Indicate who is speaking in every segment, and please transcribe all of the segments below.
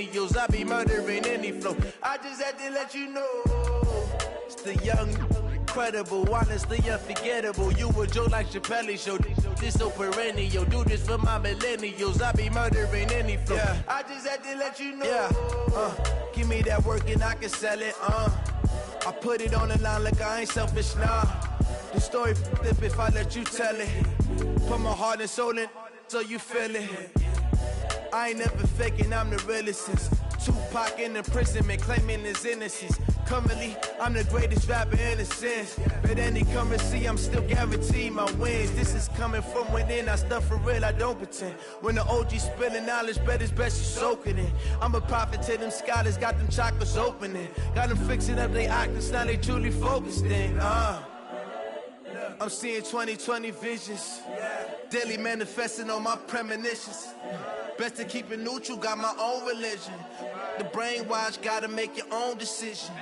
Speaker 1: I be murdering any flow. I just had to let you know. It's the young, incredible, honestly unforgettable. You a joke like Chappelle show. This so perennial. Do this for my millennials. I be murdering any flow. Yeah. I just had to let you know. Yeah. Give me that work and I can sell it. I put it on the line like I ain't selfish, nah. The story flip if I let you tell it. Put my heart and soul in so you feel it. I ain't never faking, I'm the realest since Tupac in imprisonment, claiming his innocence. Currently, I'm the greatest rapper in a sense. But any currency, I'm still guaranteed my wins. This is coming from within, I stuff for real, I don't pretend. When the OG spilling knowledge, bet it's best you soak it in. I'm a prophet to them scholars, got them chakras opening. Got them fixing up they octaves, now they truly focused in. I'm seeing 2020 visions. Daily manifesting on my premonitions. Best to keep it neutral, got my own religion. The brainwash, gotta make your own decision.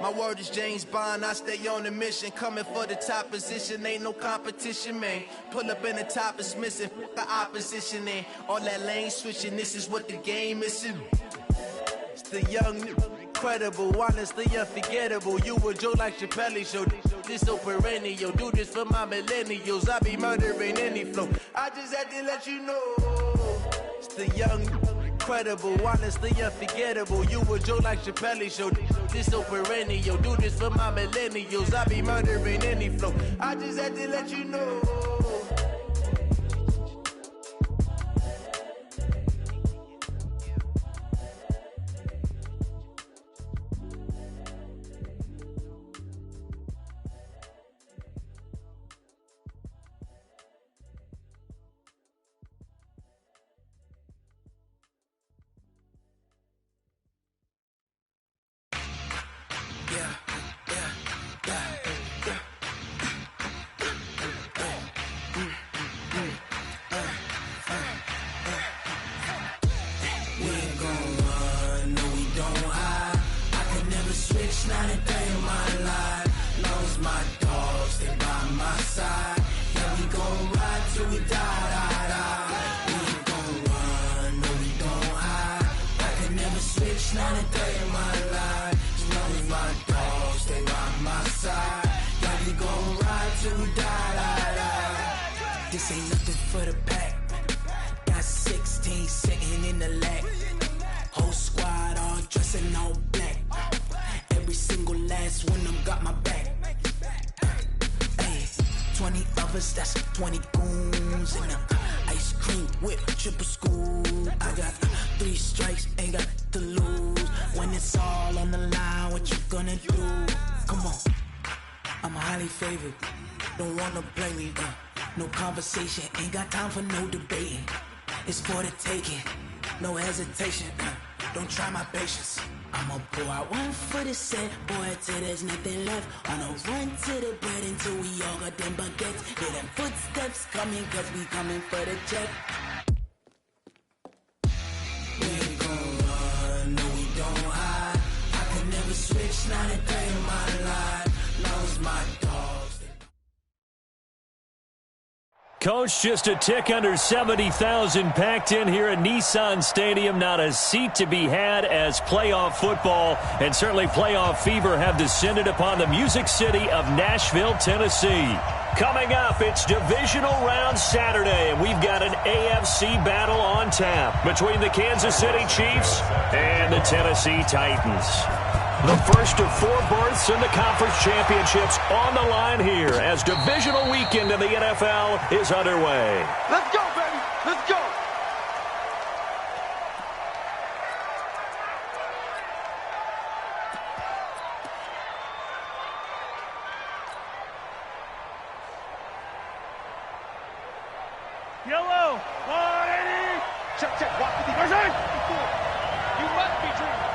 Speaker 1: My word is James Bond, I stay on the mission. Coming for the top position, ain't no competition, man. Pull up in the top is missing, the opposition in. All that lane switching, this is what the game is. It's the young, incredible, honestly unforgettable. You a joke like Chappelle show. This so perennial. Do this for my millennials. I be murdering any flow. I just had to let you know. It's the young, incredible, honestly unforgettable. You a joke like Chappelle show. This so perennial. Do this for my millennials. I be murdering any flow. I just had to let you know.
Speaker 2: Not a day in my life. Lost my dogs, they by my side. Yeah, we gon' ride till we die. We ain't gon' run, no we don't hide. I can never switch, not a day in my life. As long as my dogs stay by my side. Yeah, we gon' ride till we die. This ain't nothing for the pack. Got 16 sitting in the lap. Whole squad all dressing all black. Every single last one of them got my back. Hey, 20 of us, that's 20 goons. And ice cream whip, triple scoop. I got 3 strikes, ain't got to lose. When it's all on the line, what you gonna do? Come on, I'm highly favored. Don't wanna play me, no conversation. Ain't got time for no debating. It's for the taking, no hesitation. Don't try my patience. I'ma pour out one for the set, boy, till there's nothing left. On a run to the bread until we all got them baguettes. Hear them footsteps coming, cause we coming for the check. We ain't gon' run, no we don't hide. I can never switch, not a day in my life. Lost my dogs.
Speaker 3: Coach, just a tick under 70,000 packed in here at Nissan Stadium. Not a seat to be had as playoff football and certainly playoff fever have descended upon the Music City of Nashville, Tennessee. Coming up, it's divisional round Saturday, and we've got an AFC battle on tap between the Kansas City Chiefs and the Tennessee Titans. The first of 4 berths in the conference championships on the line here as divisional weekend in the NFL is underway.
Speaker 4: Let's go, baby. Let's go. Yellow. 180. Check. Walk with the person. You must be dreaming.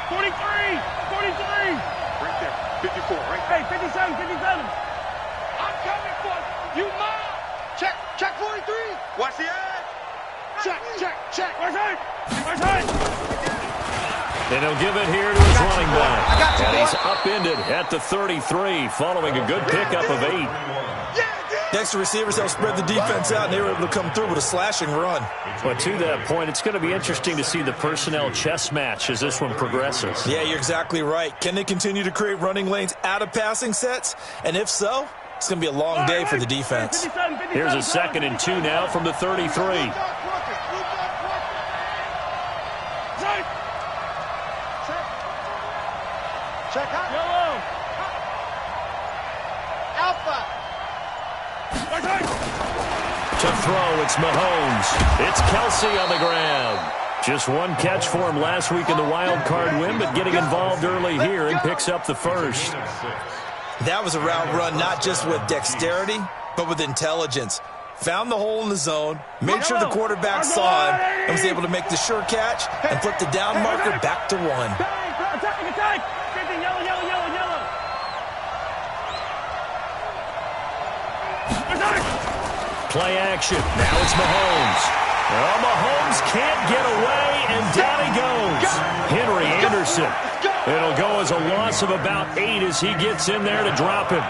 Speaker 4: 43! 43! Right there. 54, right there. Hey, 57, 57. I'm coming for you, mom. Check 43. Watch the edge. Check. Where's it?
Speaker 3: And he'll give it here to his running back. And he's upended at the 33 following a good pickup of 8.
Speaker 4: Yeah.
Speaker 5: The extra receivers helped spread the defense out, and they were able to come through with a slashing run.
Speaker 3: But to that point, it's going to be interesting to see the personnel chess match as this one progresses.
Speaker 5: Yeah, you're exactly right. Can they continue to create running lanes out of passing sets? And if so, it's going to be a long day for the defense.
Speaker 3: Here's a 2nd and 2 now from the 33.
Speaker 4: Check out. Yellow. Alpha.
Speaker 3: To throw, it's Mahomes. It's Kelsey on the ground. Just one catch for him last week in the wild card win, but getting involved early here and picks up the first.
Speaker 5: That was a route run not just with dexterity, but with intelligence. Found the hole in the zone, made sure the quarterback saw him, and was able to make the sure catch and flip the down marker back to 1.
Speaker 4: Attack. Yellow, yellow, yellow, yellow.
Speaker 3: Play action. Now it's Mahomes. Well, Mahomes can't get away, and down he goes. Henry Anderson. It'll go as a loss of about 8 as he gets in there to drop him.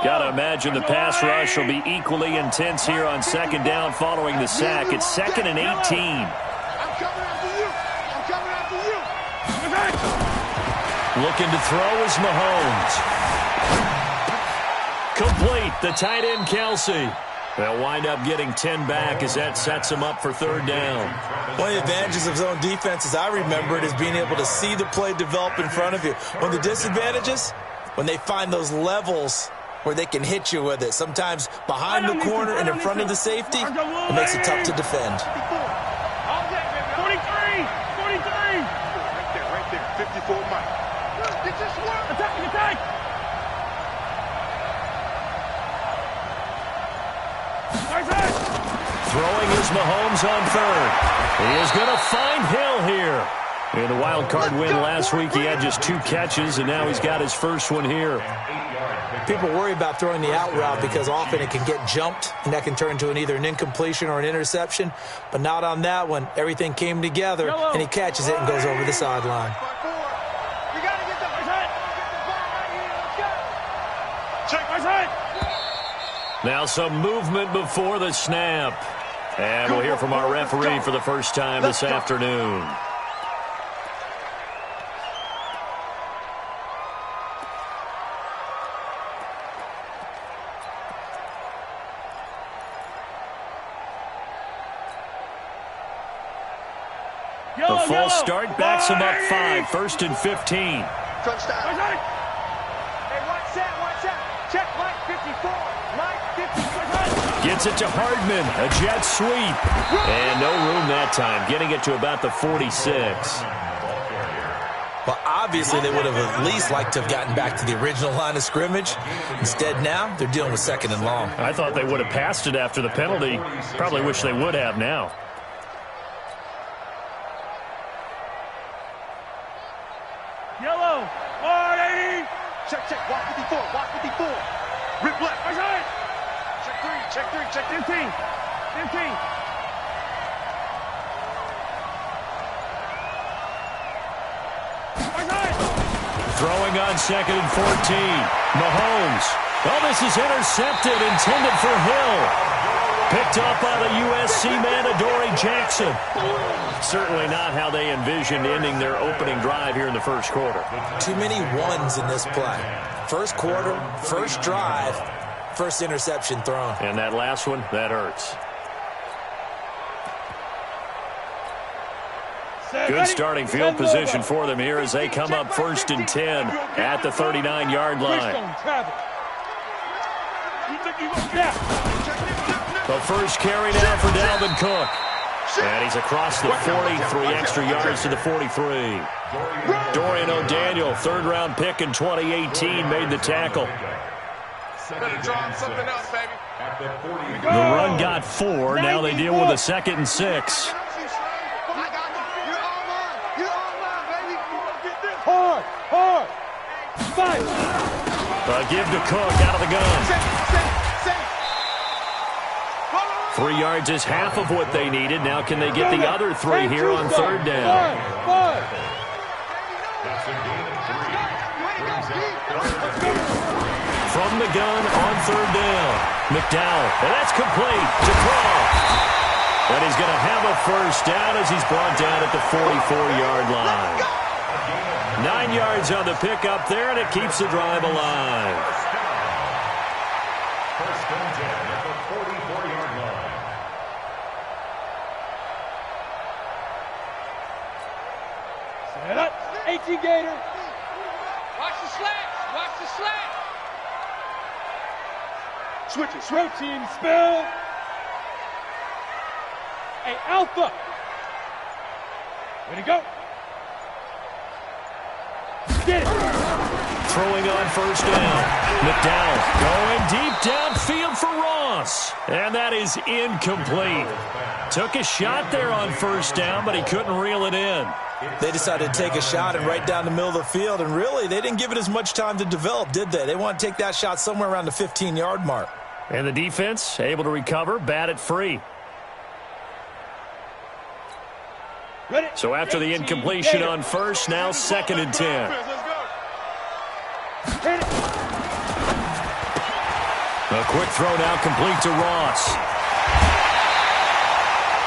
Speaker 3: Got to imagine the pass rush will be equally intense here on 2nd down following the sack. It's 2nd and 18.
Speaker 4: I'm coming after you. I'm coming after you.
Speaker 3: Looking to throw is Mahomes. Complete. The tight end, Kelsey. They'll wind up getting 10 back as that sets them up for 3rd down.
Speaker 5: One of the advantages of zone defense, as I remember it, is being able to see the play develop in front of you. One of the disadvantages, when they find those levels where they can hit you with it. Sometimes behind the corner and in front of the safety, it makes it tough to defend.
Speaker 4: 43. 43. Right there. 54 Mike. Get this one. Attack.
Speaker 3: Throwing is Mahomes on 3rd. He is going to find Hill here. In the wild card win last week, he had just 2 catches, and now he's got his first one here.
Speaker 5: People worry about throwing the out route because often it can get jumped, and that can turn into either an incompletion or an interception. But not on that one. Everything came together, and he catches it and goes over the sideline.
Speaker 4: You got to get the ball right here. Let's go. Check my side.
Speaker 3: Now some movement before the snap. And we'll hear from our referee for the first time this afternoon. The full start backs him up 5, 1st and 15.
Speaker 4: Touchdown. Hey, watch that. Check Mike 54. Mike 54.
Speaker 3: Gets it to Hardman. A jet sweep. And no room that time. Getting it to about the 46.
Speaker 5: Well, obviously they would have at least liked to have gotten back to the original line of scrimmage. Instead now, they're dealing with 2nd and long.
Speaker 3: I thought they would have passed it after the penalty. Probably wish they would have now.
Speaker 4: Yellow. 180. Check. Walk 54. Rip left. Check 3. Check 15.
Speaker 3: Throwing on 2nd and 14. Mahomes. Oh, this is intercepted, intended for Hill. Picked up by the USC man, Adoree Jackson. Certainly not how they envisioned ending their opening drive here in the first quarter.
Speaker 5: Too many ones in this play. First quarter, first drive, first interception thrown.
Speaker 3: And that last one, that hurts. Good starting field position for them here as they come up 1st and 10 at the 39-yard line. The first carry now for Dalvin Cook. And he's across the 40, 3 extra yards to the 43. Dorian O'Daniel, 3rd-round pick in 2018, made the tackle. The run got 4. Now they deal with a 2nd and 6. Give to Cook out of the gun. 3 yards is half of what they needed. Now can they get the other 3 here on third down? From the gun on third down. McDowell, and that's complete to Croft. And he's going to have a first down as he's brought down at the 44-yard line. 9 yards on the pickup there, and it keeps the drive alive.
Speaker 6: First and 10 at the 44-yard line.
Speaker 4: Set up. 18 Gator. Watch the slats. Watch the slats. Switch it. Routine spill. Hey, Alpha. Way to go. Get it.
Speaker 3: Throwing on first down. McDowell going deep downfield for Ross. And that is incomplete. Took a shot there on first down, but he couldn't reel it in.
Speaker 5: They decided to take a shot and right down the middle of the field, and really, they didn't give it as much time to develop, did they? They want to take that shot somewhere around the 15-yard mark.
Speaker 3: And the defense able to recover, bat it free. So after the incompletion on first, now 2nd and 10. A quick throw now complete to Ross.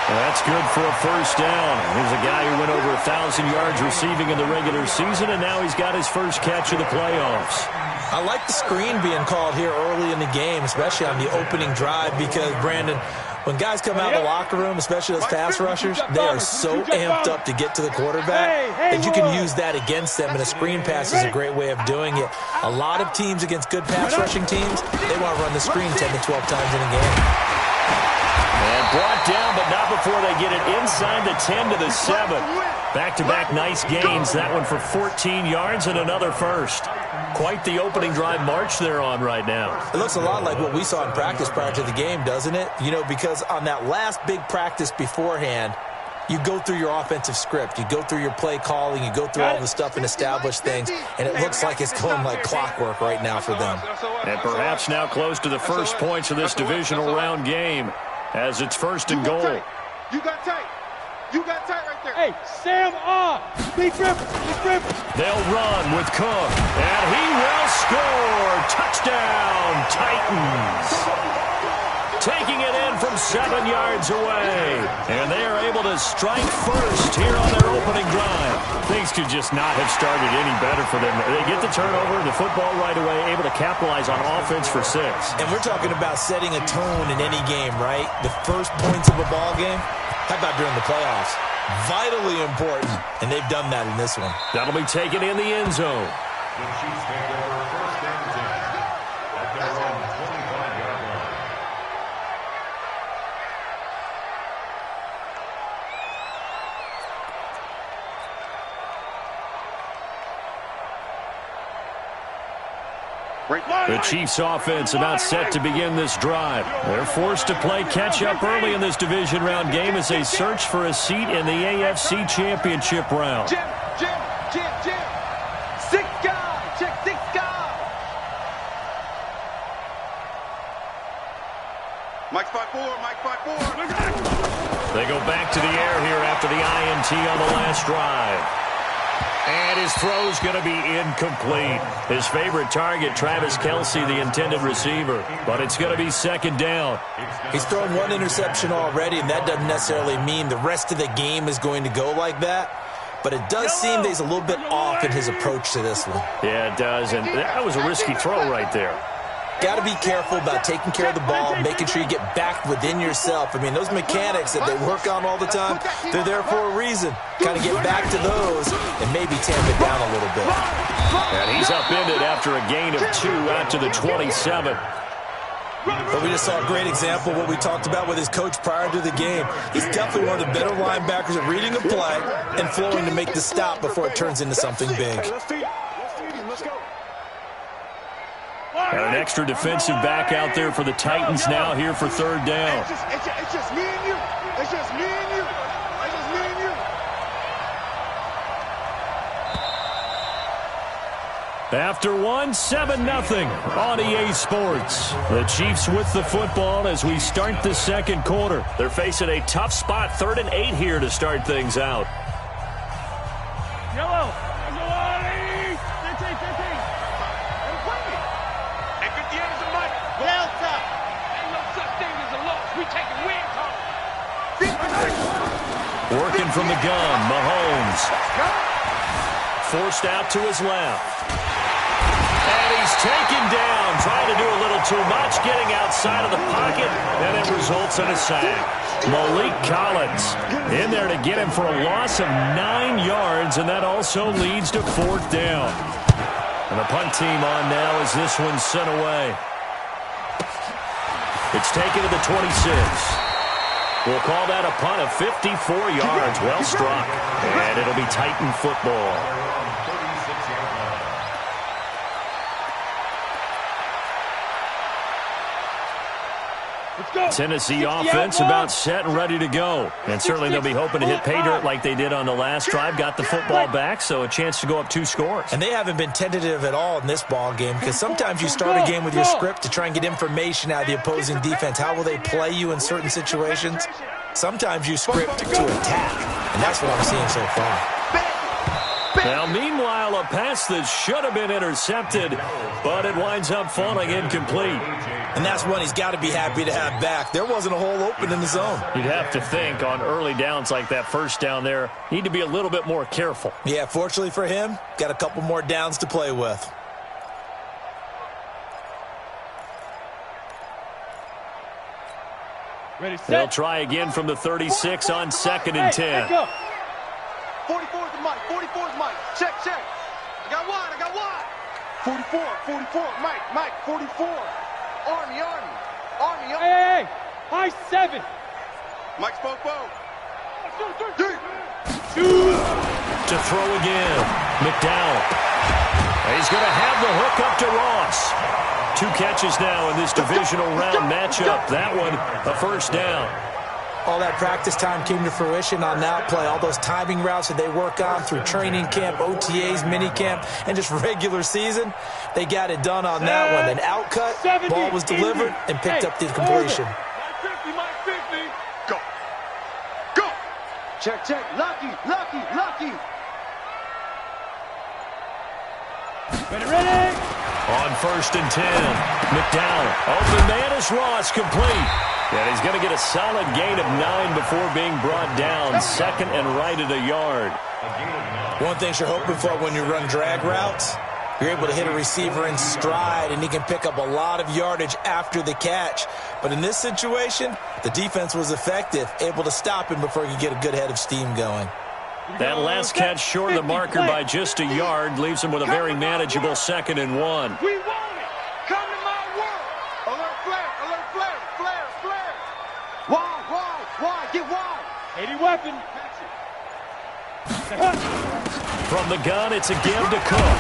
Speaker 3: That's good for a first down. Here's a guy who went over 1,000 yards receiving in the regular season, and now he's got his first catch of the playoffs.
Speaker 5: I like the screen being called here early in the game, especially on the opening drive, because, Brandon, when guys come out of the locker room, especially those pass rushers, they are so amped up to get to the quarterback that you can use that against them, and a screen pass is a great way of doing it. A lot of teams against good pass rushing teams, they want to run the screen 10 to 12 times in a game.
Speaker 3: And brought down, but not before they get it inside the 10 to the 7. Back-to-back nice gains. That one for 14 yards and another first. Quite the opening drive march they're on right now.
Speaker 5: It looks a lot like what we saw in practice prior to the game, doesn't it? You know, because on that last big practice beforehand, you go through your offensive script. You go through your play calling. You go through all the stuff and establish things. And it looks like it's going like clockwork right now for them.
Speaker 3: And perhaps now close to the first points of this divisional round game as it's 1st and goal.
Speaker 4: You got tight. You got tight right there. Hey, Sam on. Big rip.
Speaker 3: They'll run with Cook. And he will score. Touchdown, Titans. Taking it in from 7 yards away. And they are able to strike first here on their opening drive. Things could just not have started any better for them. They get the turnover, the football right away, able to capitalize on offense for 6.
Speaker 5: And we're talking about setting a tone in any game, right? The first points of a ball game, how about during the playoffs? Vitally important, and they've done that in this one.
Speaker 3: That'll be taken in the end zone.
Speaker 6: The Chiefs take over 1st and 10 at their own 25-yard line.
Speaker 3: The Chiefs offense about set to begin this drive. They're forced to play catch-up early in this division round game as they search for a seat in the AFC Championship round.
Speaker 4: Jim. 6 guys. Check 6 guys. Mike's 5-4. Mike 5-4.
Speaker 3: They go back to the air here after the INT on the last drive. And his throw's going to be incomplete. His favorite target, Travis Kelce, the intended receiver. But it's going to be 2nd down.
Speaker 5: He's thrown 1 interception already, and that doesn't necessarily mean the rest of the game is going to go like that. But it does seem that he's a little bit off in his approach to this one.
Speaker 3: Yeah, it does. And that was a risky throw right there.
Speaker 5: Got to be careful about taking care of the ball, making sure you get back within yourself. I mean, those mechanics that they work on all the time, they're there for a reason. Kind of get back to those and maybe tamp it down a little bit.
Speaker 3: And he's upended after a gain of 2 out to the 27.
Speaker 5: But we just saw a great example of what we talked about with his coach prior to the game. He's definitely one of the better linebackers at reading a play and flowing to make the stop before it turns into something big.
Speaker 3: And an extra defensive back out there for the Titans now here for 3rd down.
Speaker 4: It's just me and you. It's just me and you. It's just me and you.
Speaker 3: After one, 7-0 on EA Sports. The Chiefs with the football as we start the second quarter. They're facing a tough spot, 3rd and 8 here to start things out.
Speaker 4: Yellow.
Speaker 3: Working from the gun, Mahomes. Forced out to his left. And he's taken down, trying to do a little too much, getting outside of the pocket, and it results in a sack. Malik Collins in there to get him for a loss of 9 yards, and that also leads to 4th down. And the punt team on now as this one's sent away. It's taken to the 26. We'll call that a punt of 54 yards. Well struck. And it'll be Titan football. Tennessee offense about set and ready to go. And certainly they'll be hoping to hit pay dirt like they did on the last drive. Got the football back, so a chance to go up 2 scores.
Speaker 5: And they haven't been tentative at all in this ball game, because sometimes you start a game with your script to try and get information out of the opposing defense. How will they play you in certain situations? Sometimes you script to attack, and that's what I'm seeing so far.
Speaker 3: Now, meanwhile, a pass that should have been intercepted, but it winds up falling incomplete.
Speaker 5: And that's one he's got to be happy to have back. There wasn't a hole open in the zone.
Speaker 3: You'd have to think on early downs like that first down there, need to be a little bit more careful.
Speaker 5: Yeah, fortunately for him, got a couple more downs to play with.
Speaker 4: Ready, set.
Speaker 3: They'll try again from the 36 on 2nd and 10.
Speaker 4: 44's the Mike. 44's Mike. Check. I got wide. 44. Mike. 44. Army. Hey. High 7. Mike spoke.
Speaker 3: To throw again. McDowell. He's going to have the hook up to Ross. 2 catches now in this divisional round matchup. That one, a 1st down.
Speaker 5: All that practice time came to fruition on that play. All those timing routes that they work on through training camp, OTAs, minicamp, and just regular season, they got it done on that one. An outcut, ball was delivered, and picked up the completion.
Speaker 4: Mike 50. Go. Check. Lucky. Ready.
Speaker 3: On 1st and 10, McDowell. Open man is Ross, complete. And he's going to get a solid gain of 9 before being brought down. 2nd and right at a yard.
Speaker 5: One thing you're hoping for when you run drag routes, you're able to hit a receiver in stride, and he can pick up a lot of yardage after the catch. But in this situation, the defense was effective, able to stop him before he could get a good head of steam going.
Speaker 3: That last catch short of the marker by just a yard leaves him with a very manageable 2nd and 1.
Speaker 4: We want it. Come to my world. Alert flare. Wide. Get wide. 80 weapon.
Speaker 3: From the gun, it's a give to Cook.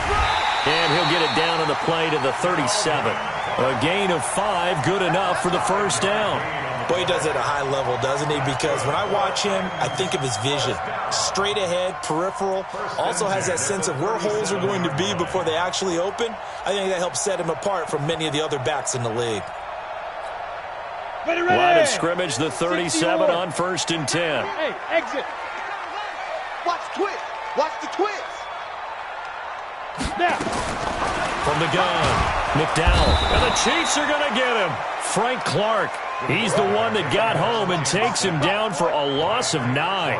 Speaker 3: And he'll get it down on the play to the 37. A gain of 5, good enough for the 1st down.
Speaker 5: Boy, he does it at a high level, doesn't he? Because when I watch him, I think of his vision. Straight ahead, peripheral. Also has that sense of where holes are going to be before they actually open. I think that helps set him apart from many of the other backs in the league.
Speaker 3: Line of scrimmage, the 37 on 1st and 10.
Speaker 4: Hey, exit. Watch the twist. Now.
Speaker 3: From the gun, McDowell. And the Chiefs are going to get him. Frank Clark. He's the one that got home and takes him down for a loss of 9.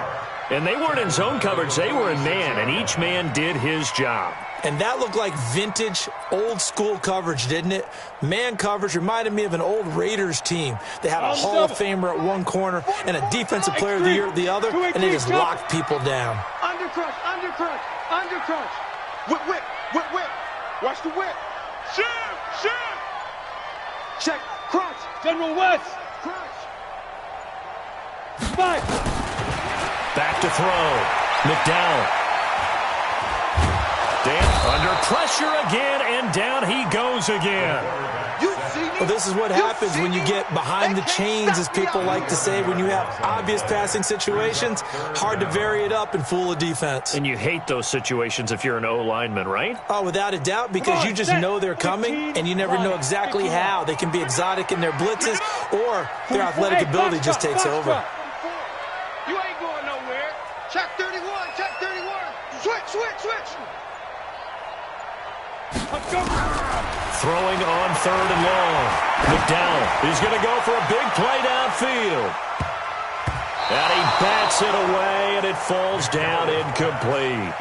Speaker 3: And they weren't in zone coverage. They were in man, and each man did his job.
Speaker 5: And that looked like vintage, old-school coverage, didn't it? Man coverage reminded me of an old Raiders team. They had a Hall of Famer at one corner and a Defensive Player of the Year at the other, and they just locked people down.
Speaker 4: Undercrunch. Whip. Watch the whip. Shoot. Check. Crunch. General West. Crunch. Spike.
Speaker 3: Back to throw. McDowell. Dan under pressure again, and down he goes again.
Speaker 5: Well, this is what happens when you get behind the chains, as people like to say. When you have obvious passing situations, hard to vary it up and fool a defense.
Speaker 3: And you hate those situations if you're an O-lineman, right?
Speaker 5: Oh, without a doubt, because you just know they're coming, and you never know exactly how. They can be exotic in their blitzes, or their athletic ability just takes over.
Speaker 4: You ain't going nowhere. Check 31, check 31. Switch.
Speaker 3: Throwing on 3rd and long. McDowell is going to go for a big play downfield. And he bats it away, and it falls down incomplete.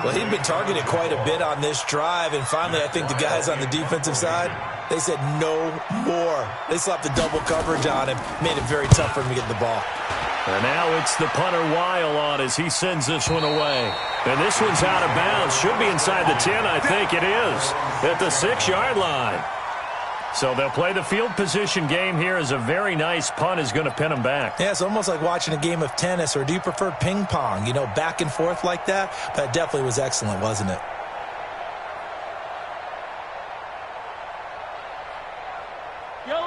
Speaker 5: Well, he'd been targeted quite a bit on this drive, and finally I think the guys on the defensive side, they said no more. They slapped the double coverage on him, made it very tough for him to get the ball.
Speaker 3: And now it's the punter Weil on as he sends this one away. And this one's out of bounds. Should be inside the 10, I think it is, at the 6-yard line. So they'll play the field position game here as a very nice punt is going to pin them back.
Speaker 5: Yeah, it's almost like watching a game of tennis, or do you prefer ping pong? You know, back and forth like that? That definitely was excellent, wasn't it?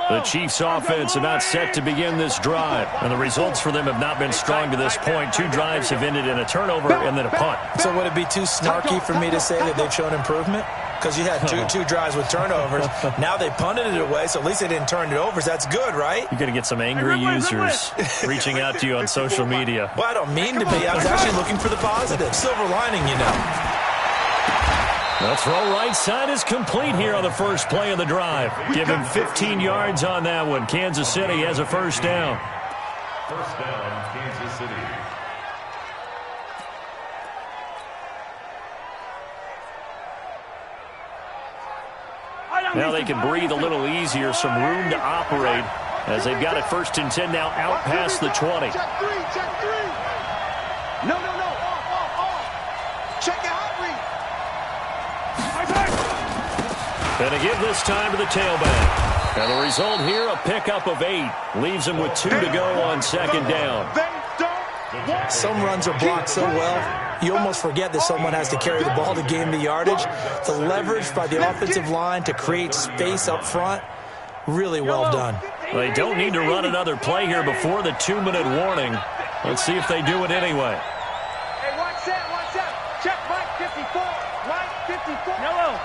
Speaker 3: The Chiefs offense about set to begin this drive. And the results for them have not been strong to this point. 2 drives have ended in a turnover and then a punt.
Speaker 5: So would it be too snarky for me to say that they've shown improvement? Because you had two drives with turnovers. Now they punted it away, so at least they didn't turn it over. So that's good, right?
Speaker 3: You're going to get some angry users reaching out to you on social media.
Speaker 5: Well, I don't mean to be. I was actually looking for the positive. Silver lining, you know.
Speaker 3: The throw right side is complete here on the first play of the drive. Give him 15 yards on that one. Kansas City has a first down.
Speaker 6: First down, Kansas City.
Speaker 3: Now they can breathe a little easier, some room to operate as they've got it 1st and 10 now out past the 20.
Speaker 4: Check 3. No. Check your hot read.
Speaker 3: And to give this time to the tailback. And the result here, a pickup of 8. Leaves them with 2 to go on 2nd down.
Speaker 5: Some runs are blocked so well, you almost forget that someone has to carry the ball to gain the yardage. The leverage by the offensive line to create space up front, really well done.
Speaker 3: They don't need to run another play here before the 2-minute warning. Let's see if they do it anyway.
Speaker 4: Hey, watch that. Check Mike 54. Mike 54. Yellow.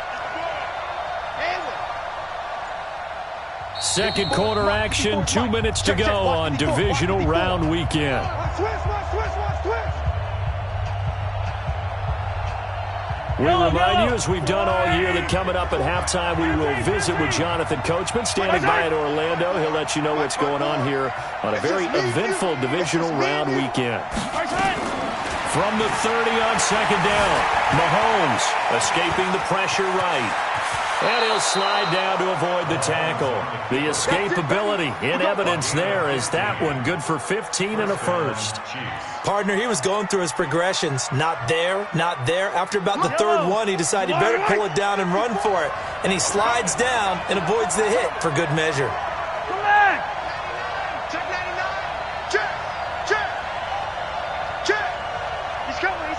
Speaker 3: Second quarter action, 2 minutes to go on divisional round weekend. We remind you, as we've done all year, that coming up at halftime, we will visit with Jonathan Coachman, standing by at Orlando. He'll let you know what's going on here on a very eventful divisional round weekend. From the 30 on 2nd down, Mahomes escaping the pressure right. And he'll slide down to avoid the tackle. The escapability in evidence there is that one good for 15 and a first.
Speaker 5: Partner, he was going through his progressions. Not there. After about the 3rd one, he decided he better pull it down and run for it. And he slides down and avoids the hit for good measure.
Speaker 4: Check 99. Check. He's coming.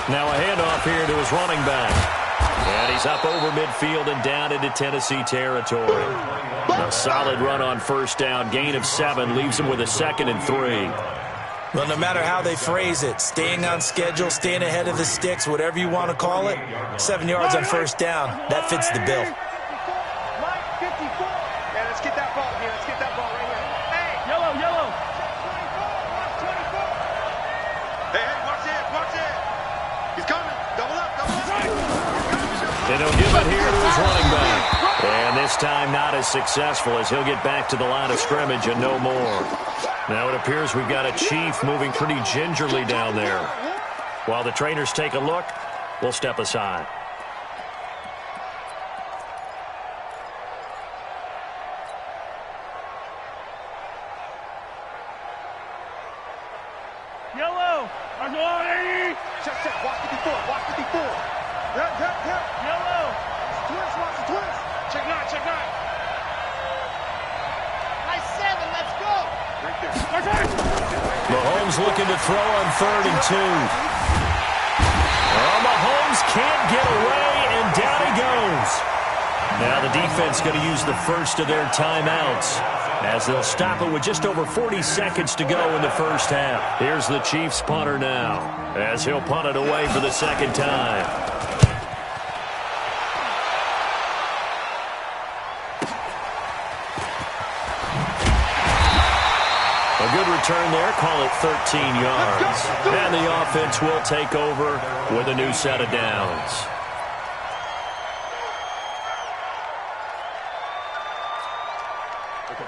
Speaker 3: Now a handoff here to his running back. And he's up over midfield and down into Tennessee territory. A solid run on 1st down. Gain of 7 leaves him with a 2nd and 3.
Speaker 5: Well, no matter how they phrase it, staying on schedule, staying ahead of the sticks, whatever you want to call it, 7 yards on 1st down, that fits the bill.
Speaker 4: Mike 54. Yeah, let's get that ball here. Let's get that ball right here. Hey, yellow. Hey, watch it. He's coming. Double up.
Speaker 3: And he'll give it here to his running back. And this time not as successful as he'll get back to the line of scrimmage and no more. Now it appears we've got a Chief moving pretty gingerly down there. While the trainers take a look, we'll step aside.
Speaker 4: Yellow. Check. Watch 54. Yellow. Watch the twist. Check 9. Nice 7. Let's go. Right there.
Speaker 3: Mahomes looking to throw on 3rd and 2. Oh, Mahomes can't get away, and down Now the defense going to use the first of their timeouts as they'll stop it with just over 40 seconds to go in the first half. Here's the Chiefs punter now as he'll punt it away for the second time. A good return there, call it 13 yards. And the offense will take over with a new set of downs.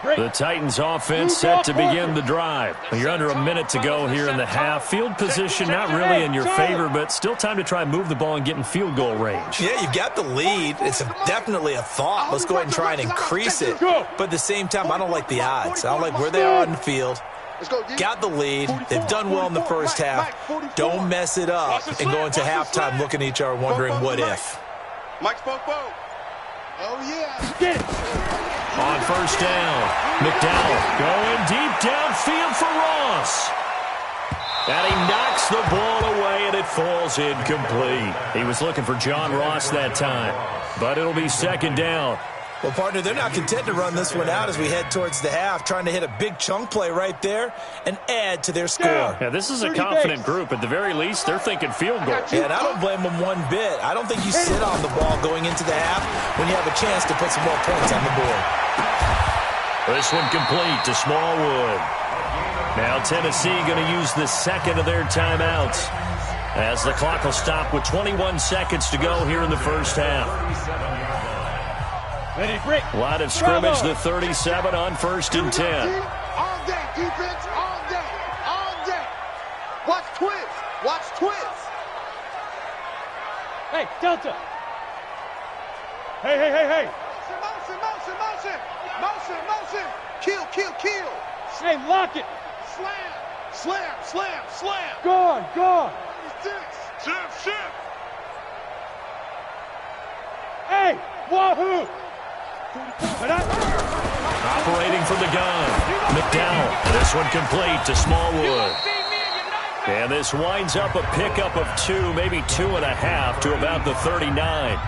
Speaker 3: The Titans offense set to begin the drive. You're under a minute to go here in the half. Field position not really in your favor, but still time to try and move the ball and get in field goal range.
Speaker 5: Yeah, you've got the lead. It's definitely a thought. Let's go ahead and try and increase it. But at the same time, I don't like the odds. I don't like where they are on the field. Got the lead. They've done well in the first half. Don't mess it up and go into halftime looking at each other wondering what if.
Speaker 4: Mike's Popo. Oh, yeah.
Speaker 3: Get it. On first down, McDowell going deep downfield for Ross. And he knocks the ball away, and it falls incomplete. He was looking for John Ross that time, but it'll be second down.
Speaker 5: Well, partner, they're not content to run this one out as we head towards the half, trying to hit a big chunk play right there and add to their score.
Speaker 3: Yeah, this is a confident group. At the very least, they're thinking field goal.
Speaker 5: Yeah, and I don't blame them one bit. I don't think you sit on the ball going into the half when you have a chance to put some more points on the board.
Speaker 3: This one complete to Smallwood. Now Tennessee going to use the second of their timeouts as the clock will stop with 21 seconds to go here in the first half. Line of scrimmage, the 37 on 1st and 10.
Speaker 4: All day, defense, all day, all day. Watch twist, watch twist.
Speaker 7: Hey, Delta. Hey.
Speaker 4: Motion, motion, motion, motion, motion. Kill, kill, kill.
Speaker 7: Hey, lock it.
Speaker 4: Slam, slam, slam, slam.
Speaker 7: Gone.
Speaker 4: 36. Shift.
Speaker 7: Hey, wahoo.
Speaker 3: Operating from the gun, McDowell. This one complete to Smallwood. And this winds up a pickup of 2, maybe 2.5 to about the 39.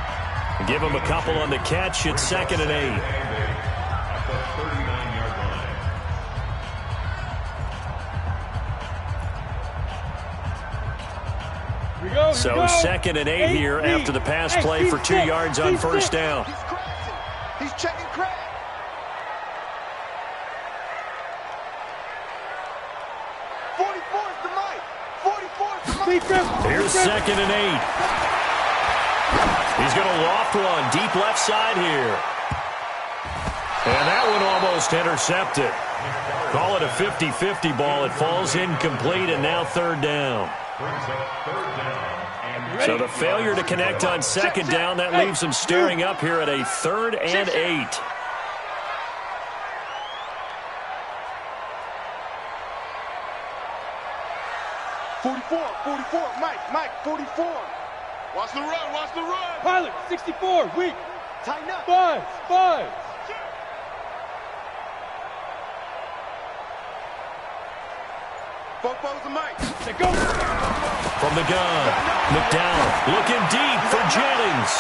Speaker 3: Give him a couple on the catch. It's 2nd and 8. So 2nd and 8 here after the pass play for 2 yards on first down.
Speaker 4: He's checking crack.
Speaker 3: Here's 2nd and 8. He's going to loft one deep left side here. And that one almost intercepted. Call it a 50-50 ball. It falls incomplete, and now 3rd down. So the failure to connect on 2nd down, that leaves them staring up here at a 3rd and 8.
Speaker 4: Mike, 44. Watch the run.
Speaker 7: Pilot, 64, weak.
Speaker 4: Tighten up.
Speaker 7: Buzz.
Speaker 4: Popo's the Mike.
Speaker 7: Say go.
Speaker 3: From the gun, McDowell looking deep for Jennings.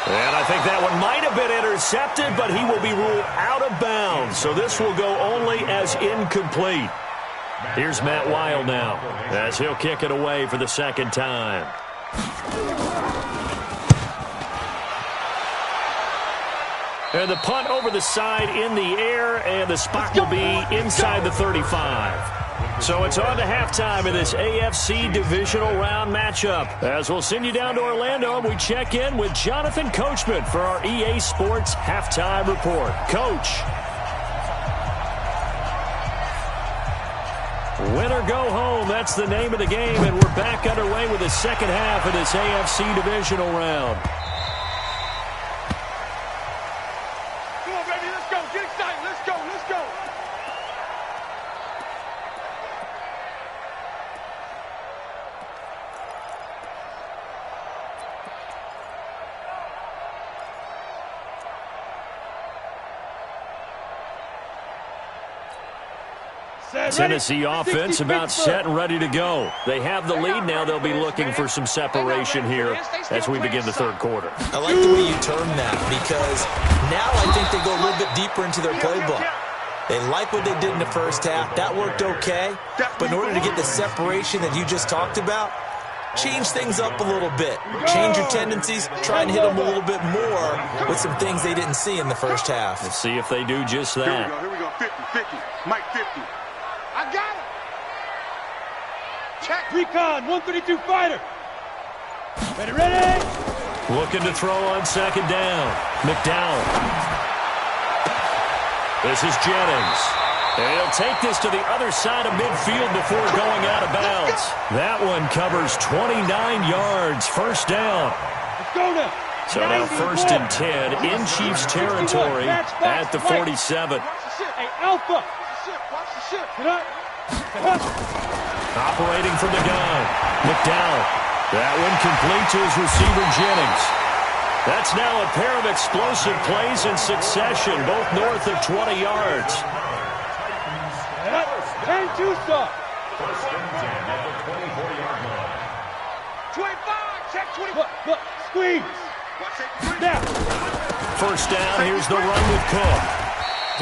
Speaker 3: And I think that one might have been intercepted, but he will be ruled out of bounds. So this will go only as incomplete. Here's Matt Weil now as he'll kick it away for the 2nd time. And the punt over the side in the air, and the spot will be inside the 35. So it's on to halftime in this AFC divisional round matchup. As we'll send you down to Orlando, and we check in with Jonathan Coachman for our EA Sports Halftime Report. Coach. Win or go home, that's the name of the game, and we're back underway with the second half of this AFC divisional round.
Speaker 4: Come on, baby, let's go. Get excited. Let's go.
Speaker 3: Tennessee offense about set and ready to go. They have the lead now. They'll be looking for some separation here as we begin the third quarter.
Speaker 5: I like the way you term that because now I think they go a little bit deeper into their playbook. They like what they did in the first half. That worked okay. But in order to get the separation that you just talked about, change things up a little bit. Change your tendencies. Try and hit them a little bit more with some things they didn't see in the first half.
Speaker 3: Let's see if they do just that.
Speaker 4: Here we go. 50. Mike 50. I got it. Check.
Speaker 7: Recon, 132 fighter. Ready.
Speaker 3: Looking to throw on second down. McDowell. This is Jennings. And he'll take this to the other side of midfield before going out of bounds. That one covers 29 yards. First down.
Speaker 7: Let's go now.
Speaker 3: So now 1st and 10 in Chiefs territory at the 47.
Speaker 7: Hey, Alpha.
Speaker 4: Watch the ship.
Speaker 7: Get up.
Speaker 3: Operating from the gun. McDowell. That one complete to his receiver, Jennings. That's now a pair of explosive plays in succession, both north of 20 yards.
Speaker 7: 10-2 stop.
Speaker 6: First and 10 at the 24-yard line.
Speaker 4: 25. Check 20.
Speaker 7: Look, squeeze.
Speaker 4: Watch it.
Speaker 7: Now.
Speaker 3: First down, here's the run with Cook.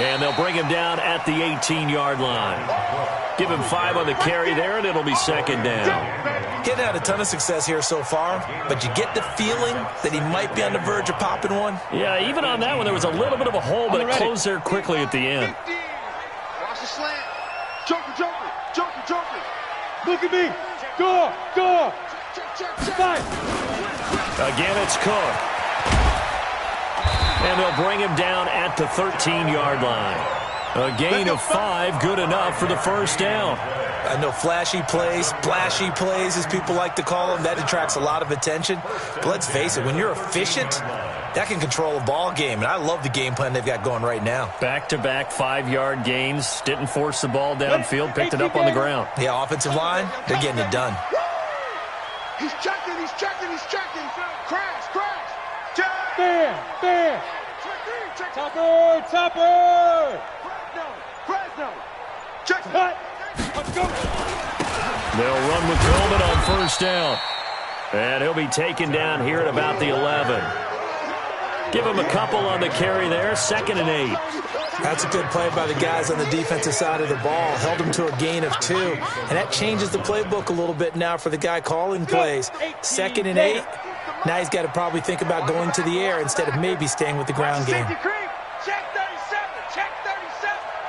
Speaker 3: And they'll bring him down at the 18-yard line. Give him 5 on the carry there, and it'll be second down.
Speaker 5: He's had a ton of success here so far, but you get the feeling that he might be on the verge of popping one.
Speaker 3: Yeah, even on that one, there was a little bit of a hole, but it closed there quickly at the end.
Speaker 4: 50. Watch the slant. Joker.
Speaker 7: Look at me. Go.
Speaker 4: Check.
Speaker 7: Fight.
Speaker 3: Again, it's Cook. And they'll bring him down at the 13-yard line. A gain of 5, good enough for the first down.
Speaker 5: I know flashy plays, splashy plays, as people like to call them, that attracts a lot of attention. But let's face it, when you're efficient, that can control a ball game. And I love the game plan they've got going right now.
Speaker 3: Back-to-back 5-yard gains. Didn't force the ball downfield, picked it up on the ground.
Speaker 5: Yeah, offensive line, they're getting it done.
Speaker 4: He's checking. Crash. Check.
Speaker 7: Bam.
Speaker 4: Check.
Speaker 7: Topper.
Speaker 4: Fresno. Check.
Speaker 7: Cut. Let's go.
Speaker 3: They'll run with Coleman on first down. And he'll be taken down here at about the 11. Give him a couple on the carry there. 2nd and 8.
Speaker 5: That's a good play by the guys on the defensive side of the ball. Held him to a gain of 2. And that changes the playbook a little bit now for the guy calling plays. 2nd and 8. Now he's got to probably think about going to the air instead of maybe staying with the ground game.
Speaker 4: Check 37.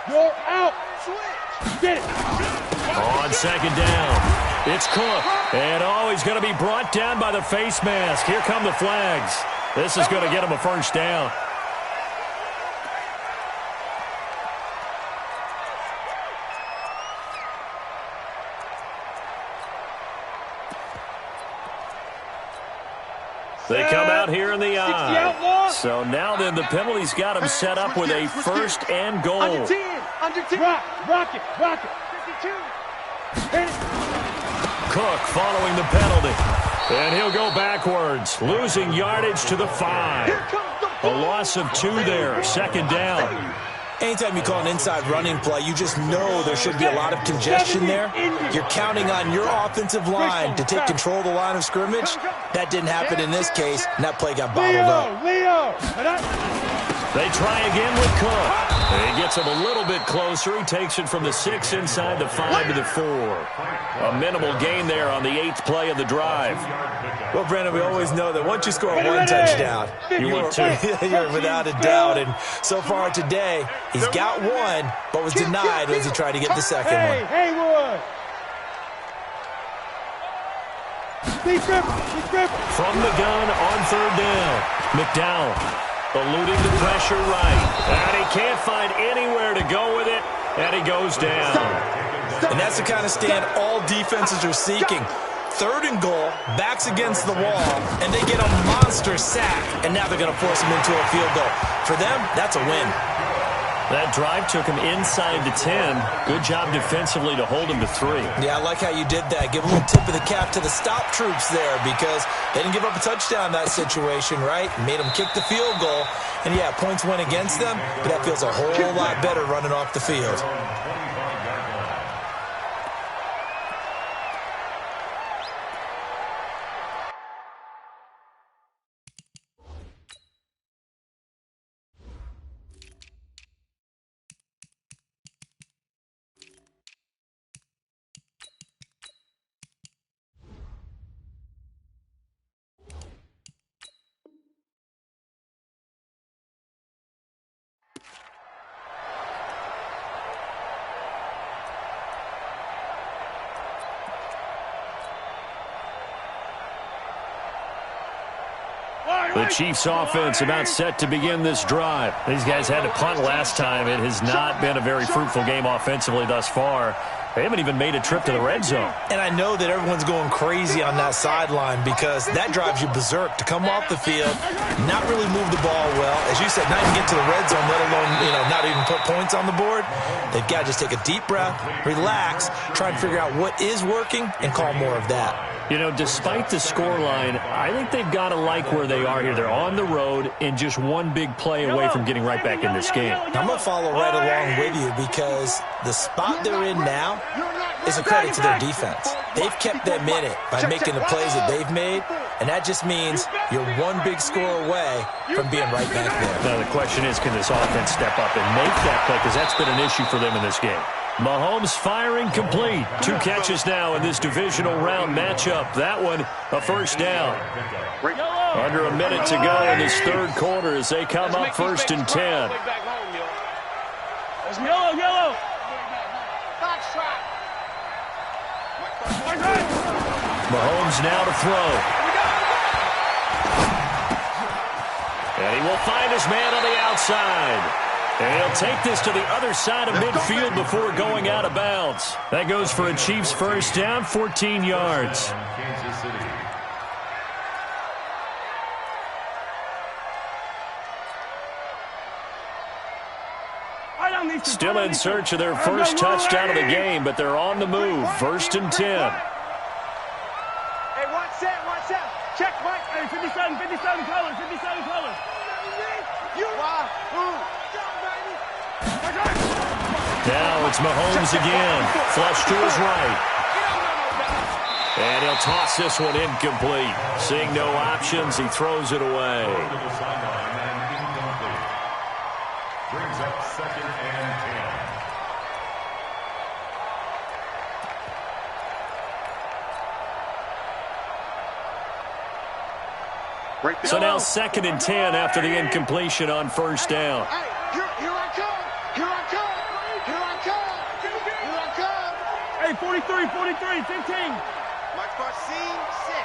Speaker 7: You're out. Switch. Get it.
Speaker 3: On second down, it's Cook. And he's going to be brought down by the face mask. Here come the flags. This is going to get him a first down. They come out here in the eye. So now then the penalty's got him set up with a 1st and goal.
Speaker 4: Under 10.
Speaker 7: Rock it.
Speaker 4: 52.
Speaker 3: Cook following the penalty. And he'll go backwards, losing yardage to the 5. A loss of 2 there, 2nd down.
Speaker 5: Anytime you call an inside running play, you just know there should be a lot of congestion there. You're counting on your offensive line to take control of the line of scrimmage. That didn't happen in this case, and that play got bottled up.
Speaker 7: Leo.
Speaker 3: They try again with Cook. He gets him a little bit closer. He takes it from the 6 inside the 5 to the 4. A minimal gain there on the 8th play of the drive.
Speaker 5: Well, Brandon, we always know that once you score one touchdown, you're without a doubt. And so far today, he's got one, but was denied as he tried to get the second one.
Speaker 7: Haywood.
Speaker 3: From the gun on 3rd down, McDowell eluding the pressure right. And he can't find anywhere to go with it, and he goes down.
Speaker 5: And that's the kind of stand all defenses are seeking. 3rd and goal, backs against the wall, and they get a monster sack. And now they're going to force him into a field goal. For them, that's a win.
Speaker 3: That drive took him inside the 10. Good job defensively to hold him to 3.
Speaker 5: Yeah, I like how you did that. Give a little tip of the cap to the stop troops there because they didn't give up a touchdown in that situation, right? Made them kick the field goal. And, yeah, points went against them, but that feels a whole lot better running off the field.
Speaker 3: The Chiefs offense about set to begin this drive. These guys had to punt last time. It has not been a very fruitful game offensively thus far. They haven't even made a trip to the red zone.
Speaker 5: And I know that everyone's going crazy on that sideline because that drives you berserk to come off the field, not really move the ball well. As you said, not even get to the red zone, let alone, not even put points on the board. They've got to just take a deep breath, relax, try and figure out what is working, and call more of that.
Speaker 3: Despite the scoreline, I think they've got to like where they are here. They're on the road and just one big play away from getting right back in this game.
Speaker 5: I'm going to follow right along with you because the spot they're in now is a credit to their defense. They've kept them in it by making the plays that they've made, and that just means you're one big score away from being right back there.
Speaker 3: Now the question is, can this offense step up and make that play? Because that's been an issue for them in this game. Mahomes firing complete. 2 catches now in this divisional round matchup. That one, a first down. Under a minute to go in this third quarter as they come up 1st and 10.
Speaker 4: Yellow.
Speaker 3: Mahomes now to throw. And he will find his man on the outside. And he'll take this to the other side of midfield before going out of bounds. That goes for a Chiefs first down, 14 yards. Still in search of their first touchdown of the game, but they're on the move. 1st and 10.
Speaker 4: Hey, watch that. Check, Mike. Hey, 57 colors, 57 colors.
Speaker 3: Now it's Mahomes again. Flush to his right. And he'll toss this one incomplete. Seeing no options, he throws it away.
Speaker 6: Brings up 2nd and 10.
Speaker 3: So now 2nd and 10 after the incompletion on first down.
Speaker 4: Here I come. Hey, 43, 15. Mike Farcine, 6.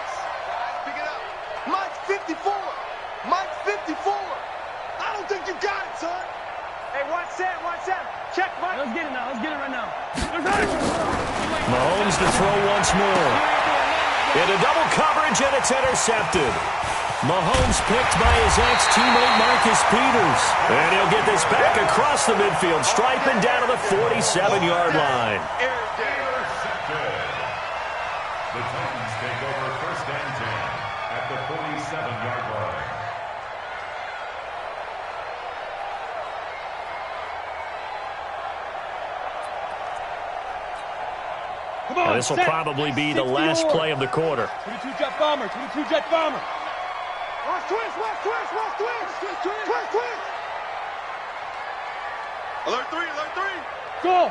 Speaker 4: Pick it up. Mike 54. I don't think you got it, son. Hey, watch that. Check, Mike. Let's get it right now.
Speaker 3: Mahomes to throw once more. Into double coverage, and it's intercepted. Mahomes picked by his ex-teammate Marcus Peters. And he'll get this back across the midfield, striping down to the 47-yard line.
Speaker 6: The Titans take over 1st and 10 at the 47-yard line.
Speaker 3: Now, this will probably be the last play of the quarter.
Speaker 7: 22 jet bomber.
Speaker 4: Watch twist. Alert 3.
Speaker 7: Go.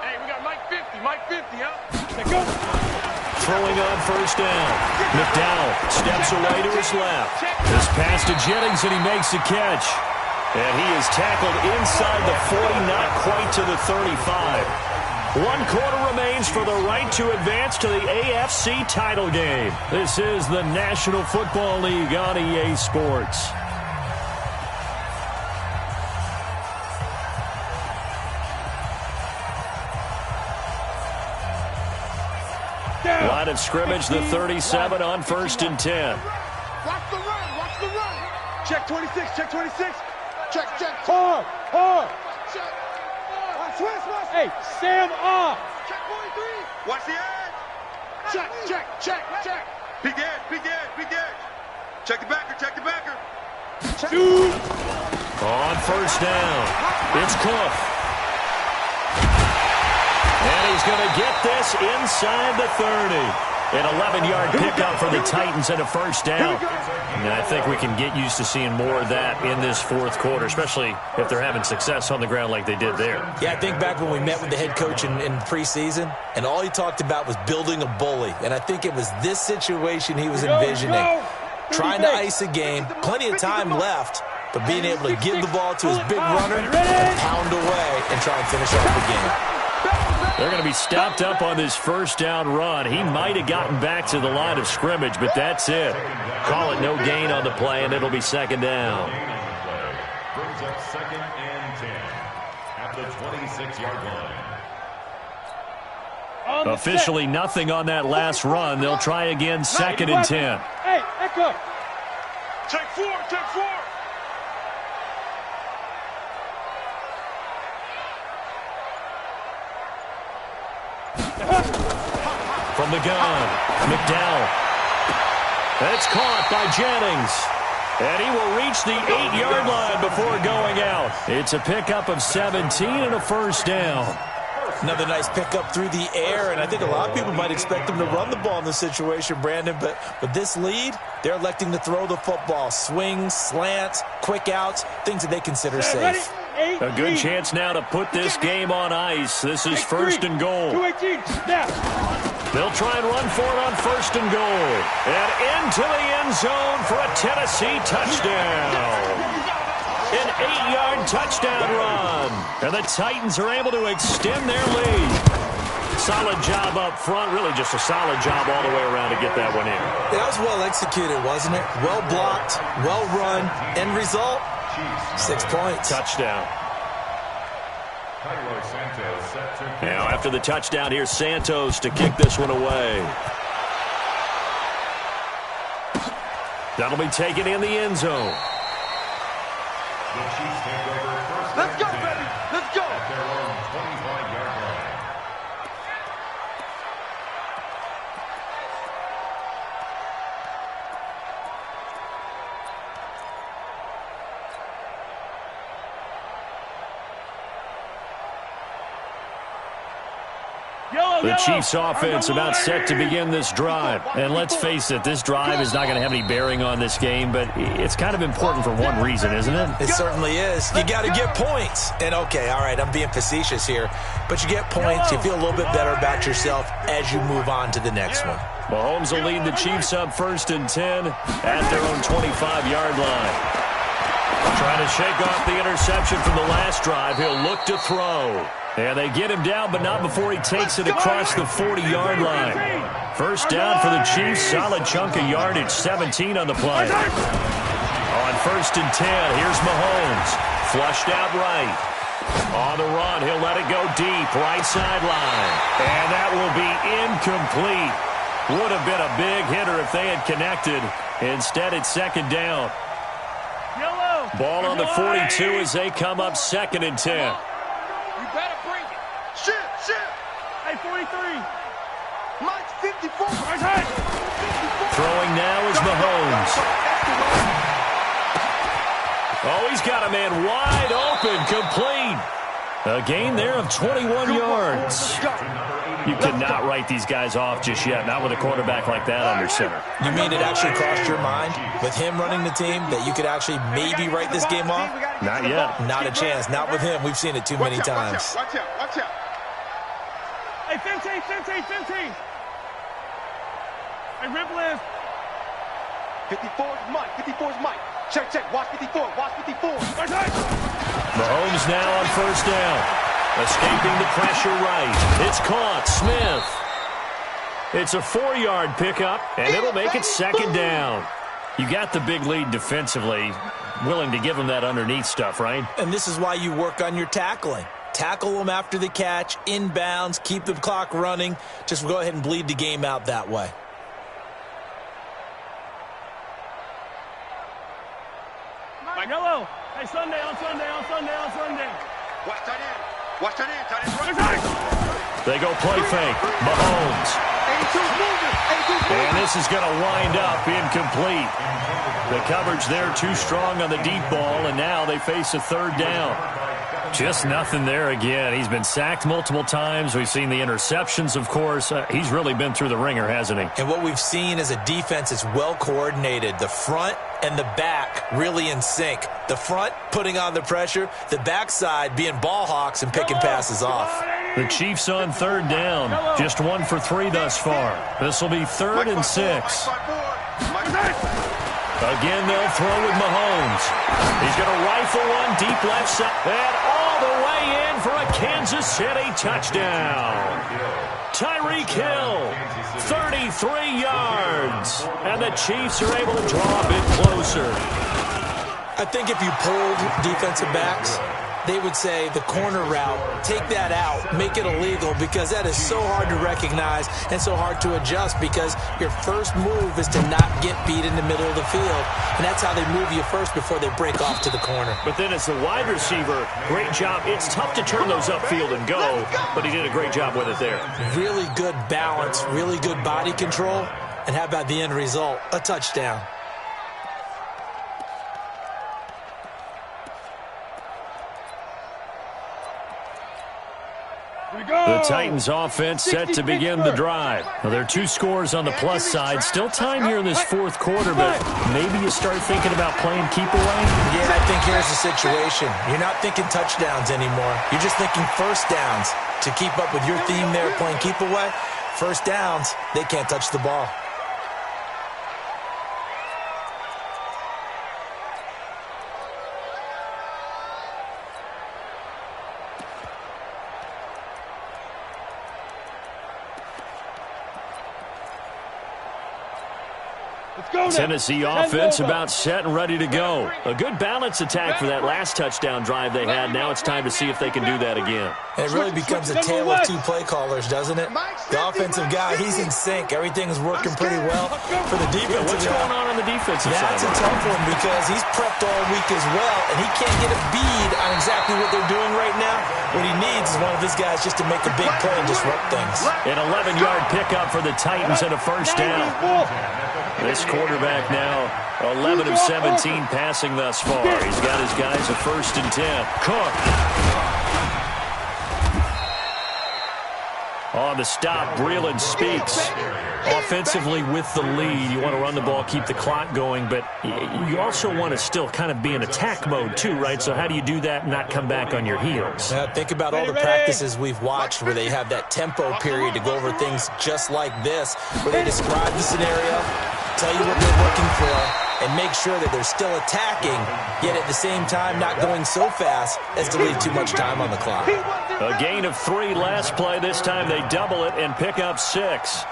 Speaker 4: Hey, we got Mike 50, huh?
Speaker 7: Let's go.
Speaker 3: Throwing on first down. McDowell steps away to his left. This pass to Jennings, and he makes the catch. And he is tackled inside the 40, not quite to the 35. 1 quarter remains for the right to advance to the AFC title game. This is the National Football League on EA Sports. Line of scrimmage, the 37 on 1st and 10.
Speaker 4: Watch the run. Check 26. Check.
Speaker 7: Hard.
Speaker 4: Check. Watch.
Speaker 7: Hey, Sam off.
Speaker 4: Check 43. Watch the edge. Check. Peek edge. Check the backer.
Speaker 7: Shoot.
Speaker 3: On first down, it's Cook. And he's going to get this inside the 30. An 11-yard pickup for the Titans and a first down. And I think we can get used to seeing more of that in this 4th quarter, especially if they're having success on the ground like they did there.
Speaker 5: Yeah, I think back when we met with the head coach in preseason, and all he talked about was building a bully. And I think it was this situation he was envisioning. Trying to ice a game, plenty of time left, but being able to give the ball to his big runner and pound away and try and finish off the game.
Speaker 3: They're going to be stopped up on this first down run. He might have gotten back to the line of scrimmage, but that's it. Call it no gain on the play, and it'll be second down.
Speaker 6: Brings up 2nd and 10 at the 26-yard line.
Speaker 3: Officially nothing on that last run. They'll try again 2nd and 10.
Speaker 7: Hey, echo.
Speaker 4: Take 4, take 4.
Speaker 3: From the gun, McDowell. That's caught by Jennings. And he will reach the 8-yard line before going out. It's a pickup of 17 and a first down.
Speaker 5: Another nice pickup through the air, and I think a lot of people might expect them to run the ball in this situation, Brandon, but with this lead, they're electing to throw the football. Swings, slants, quick outs, things that they consider safe.
Speaker 3: A good chance now to put this game on ice. This is 1st and goal.
Speaker 7: 218, snap.
Speaker 3: They'll try and run for it on 1st and goal. And into the end zone for a Tennessee touchdown. An 8-yard touchdown run. And the Titans are able to extend their lead. Solid job up front. Really just a solid job all the way around to get that one in.
Speaker 5: That was well executed, wasn't it? Well blocked, well run. End result, 6 points.
Speaker 3: Touchdown. Now after the touchdown, here's Santos to kick this one away. That'll be taken in the end zone.
Speaker 4: Let's go, baby. Let's go.
Speaker 6: At their own 25-yard line.
Speaker 3: The Chiefs offense about set to begin this drive. And let's face it, this drive is not going to have any bearing on this game, but it's kind of important for one reason, isn't it?
Speaker 5: It certainly is. You got to get points. And okay, all right, I'm being facetious here, but you get points, you feel a little bit better about yourself as you move on to the next one.
Speaker 3: Mahomes will lead the Chiefs up 1st and 10 at their own 25-yard line. Trying to shake off the interception from the last drive. He'll look to throw. And they get him down, but not before he takes it across the 40-yard line. First down for the Chiefs. Solid chunk of yardage, 17 on the play. On 1st and 10, here's Mahomes. Flushed out right. On the run, he'll let it go deep, right sideline. And that will be incomplete. Would have been a big hitter if they had connected. Instead, it's 2nd down. Ball on the 42 as they come up 2nd and 10.
Speaker 4: You better bring it. Shift. Hey, 43. Mike's 54.
Speaker 3: Throwing now is Mahomes. Oh, he's got a man wide open, complete. A gain there of 21 yards. You cannot write these guys off just yet, not with a quarterback like that under center.
Speaker 5: You mean it actually crossed your mind with him running the team that you could actually maybe write this game off?
Speaker 3: Not yet.
Speaker 5: Not a chance. Not with him. We've seen it too many times.
Speaker 4: Watch out. Hey, 15. Hey, Ripple is. 54 is Mike. Check. Watch 54.
Speaker 3: Mahomes now on 1st down. Escaping the pressure right. It's caught. Smith. It's a 4-yard pickup, and it'll make it 2nd down. You got the big lead defensively. Willing to give them that underneath stuff, right?
Speaker 5: And this is why you work on your tackling. Tackle them after the catch, inbounds, keep the clock running. Just go ahead and bleed the game out that way.
Speaker 4: Mike. Yellow. Hey, Sunday. Watch that in.
Speaker 3: They go play fake. Mahomes. And this is going to wind up incomplete. The coverage there too strong on the deep ball, and now they face a 3rd down. Just nothing there again. He's been sacked multiple times. We've seen the interceptions, of course. He's really been through the ringer, hasn't he?
Speaker 5: And what we've seen is a defense that's well coordinated. The front and the back really in sync. The front putting on the pressure, the backside being ball hawks and picking passes off.
Speaker 3: The Chiefs on 3rd down. Just 1 for 3 thus far. This will be 3rd and 6. Again, they'll throw with Mahomes. He's going to rifle one deep left side. And all the way in for a Kansas City touchdown. Tyreek Hill, 33 yards. And the Chiefs are able to draw a bit closer.
Speaker 5: I think if you polled defensive backs, they would say the corner route, take that out, make it illegal, because that is so hard to recognize and so hard to adjust, because your first move is to not get beat in the middle of the field. And that's how they move you first before they break off to the corner.
Speaker 3: But then as the wide receiver, great job. It's tough to turn those upfield and go, but he did a great job with it there.
Speaker 5: Really good balance, really good body control. And how about the end result? A touchdown.
Speaker 3: The Titans offense set to begin the drive. Well, there are 2 scores on the plus side. Still time here in this fourth quarter, but maybe you start thinking about playing keep away?
Speaker 5: Yeah, I think here's the situation. You're not thinking touchdowns anymore. You're just thinking first downs. To keep up with your theme there, playing keep away, first downs, they can't touch the ball.
Speaker 3: Tennessee offense about set and ready to go. A good balance attack for that last touchdown drive they had. Now it's time to see if they can do that again.
Speaker 5: It really becomes a tale of 2 play callers, doesn't it? The offensive guy, he's in sync. Everything's working pretty well. For the defensive
Speaker 3: What's going on the defensive side?
Speaker 5: That's a tough one, because he's prepped all week as well, and he can't get a bead on exactly what they're doing right now. What he needs is one of his guys just to make a big play and disrupt things.
Speaker 3: An 11-yard pickup for the Titans and a first down. This quarterback now, 11 of 17 passing thus far. He's got his guys a 1st and 10. Cook. On the stop, Breeland speaks. Offensively with the lead, you want to run the ball, keep the clock going, but you also want to still kind of be in attack mode too, right? So how do you do that and not come back on your heels?
Speaker 5: Think about all the practices we've watched where they have that tempo period to go over things just like this, where they describe the scenario, tell you what they're looking for, and make sure that they're still attacking, yet at the same time not going so fast as to leave too much time on the clock.
Speaker 3: A gain of 3 last play. This time they double it and pick up 6.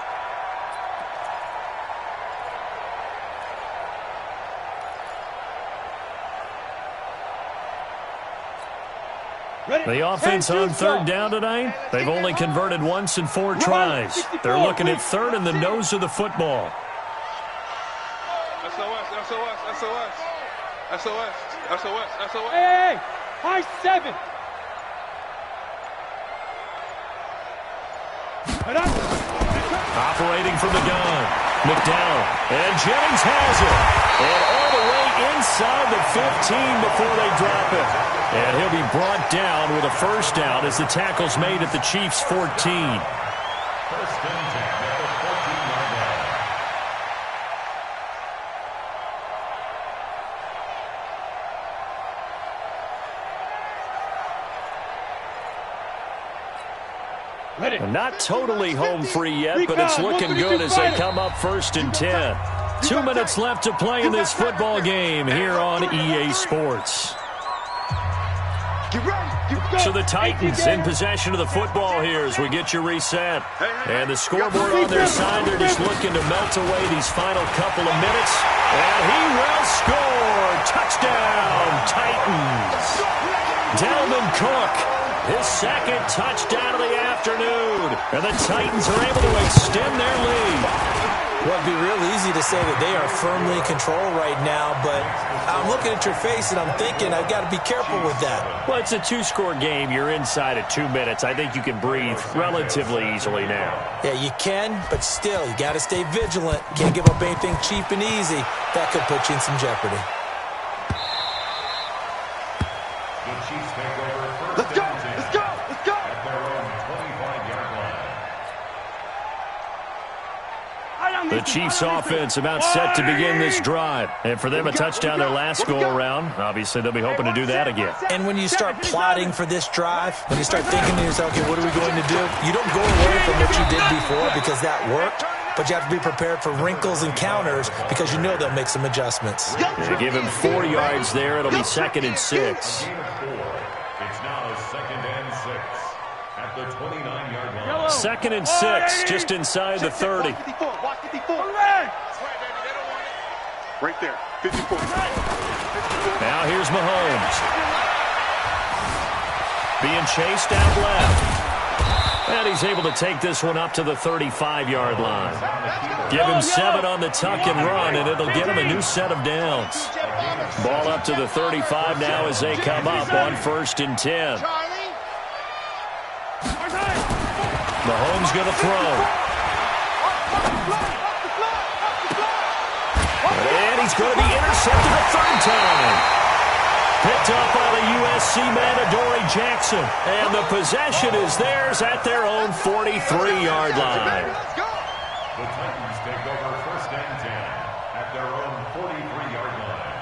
Speaker 3: The offense on 3rd down tonight, they've only converted once in 4 tries. They're looking at 3rd and the nose of the football.
Speaker 7: SOS. Hey, high 7.
Speaker 3: Operating from the gun, McDowell, and Jennings has it. And all the way inside the 15 before they drop it. And he'll be brought down with a first down as the tackle's made at the Chiefs' 14.
Speaker 6: First and 10 at the 14-yard line.
Speaker 3: Not totally home free yet, but it's looking good as they come up 1st and 10. 2 minutes left to play in this football game here on EA Sports. So the Titans in possession of the football here as we get you reset. And the scoreboard on their side, they're just looking to melt away these final couple of minutes. And he will score. Touchdown, Titans. Dalvin Cook. His 2nd touchdown of the afternoon. And the Titans are able to extend their lead.
Speaker 5: Well, it'd be real easy to say that they are firmly in control right now, but I'm looking at your face and I'm thinking I've got to be careful with that.
Speaker 3: Well, it's a 2-score game. You're inside at 2 minutes. I think you can breathe relatively easily now.
Speaker 5: Yeah, you can, but still, you got to stay vigilant. Can't give up anything cheap and easy. That could put you in some jeopardy.
Speaker 6: The Chiefs take over first and 10. Let's go! At their own 25-yard line.
Speaker 3: The Chiefs offense about set to begin this drive. And for them, a touchdown their last go-around. Obviously, they'll be hoping to do that again.
Speaker 5: And when you start plotting for this drive, when you start thinking to yourself, okay, what are we going to do? You don't go away from what you did before because that worked, but you have to be prepared for wrinkles and counters because you know they'll make some adjustments.
Speaker 3: They give him 4 yards there. It'll be 2nd and 6.
Speaker 6: It's now 2nd and 6. the 29-yard line.
Speaker 3: 2nd and 6, just inside the 30.
Speaker 4: Watch 54. Watch 54. Right there. 54.
Speaker 3: Now here's Mahomes. Being chased out left. And he's able to take this one up to the 35-yard line. Give him 7 on the tuck and run, and it'll get him a new set of downs. Ball up to the 35 now as they come up on 1st and 10. Mahomes going to throw. And he's going to be intercepted a 3rd time. Picked up by the USC man, Adoree Jackson. And the possession is theirs at their own 43-yard line.
Speaker 6: The Titans take over 1st and 10 at their own 43-yard line.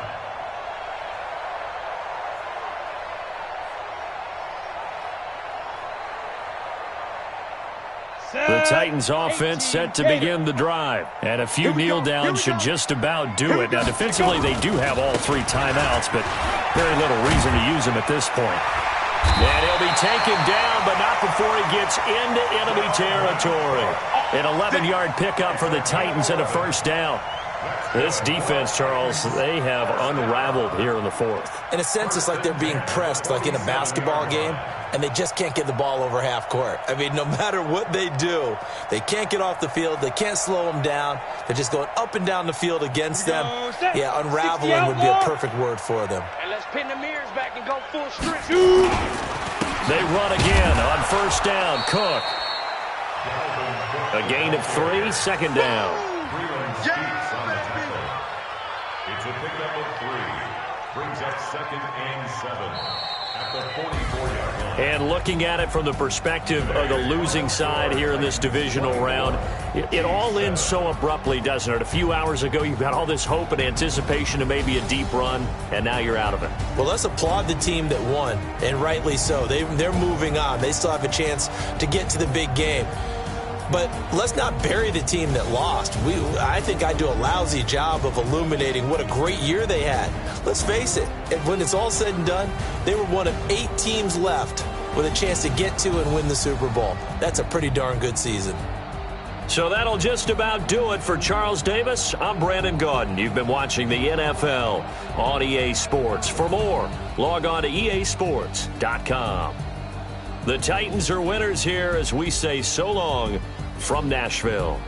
Speaker 3: The Titans offense set to begin the drive. And a few kneel downs should just about do it. Now, defensively, they do have all 3 timeouts, but very little reason to use them at this point. And he'll be taken down, but not before he gets into enemy territory. An 11-yard pickup for the Titans and a 1st down. This defense, Charles, they have unraveled here in the 4th.
Speaker 5: In a sense, it's like they're being pressed like in a basketball game, and they just can't get the ball over half court. I mean, no matter what they do, they can't get off the field. They can't slow them down. They're just going up and down the field against them. Yeah, unraveling would be a perfect word for them.
Speaker 4: And let's pin the mirrors back and go full strength.
Speaker 3: They run again on 1st down. Cook. A gain of 3, 2nd down.
Speaker 6: It's a pickup of 3. Brings up 2nd and 7 at the 44-yard line.
Speaker 3: And looking at it from the perspective of the losing side here in this divisional round, it all ends so abruptly, doesn't it? A few hours ago, you've got all this hope and anticipation of maybe a deep run, and now you're out of it.
Speaker 5: Well, let's applaud the team that won, and rightly so. They're moving on. They still have a chance to get to the big game. But let's not bury the team that lost. I think I do a lousy job of illuminating what a great year they had. Let's face it, when it's all said and done, they were one of 8 teams left with a chance to get to and win the Super Bowl. That's a pretty darn good season.
Speaker 3: So that'll just about do it for Charles Davis. I'm Brandon Gaudin. You've been watching the NFL on EA Sports. For more, log on to easports.com. The Titans are winners here as we say so long from Nashville.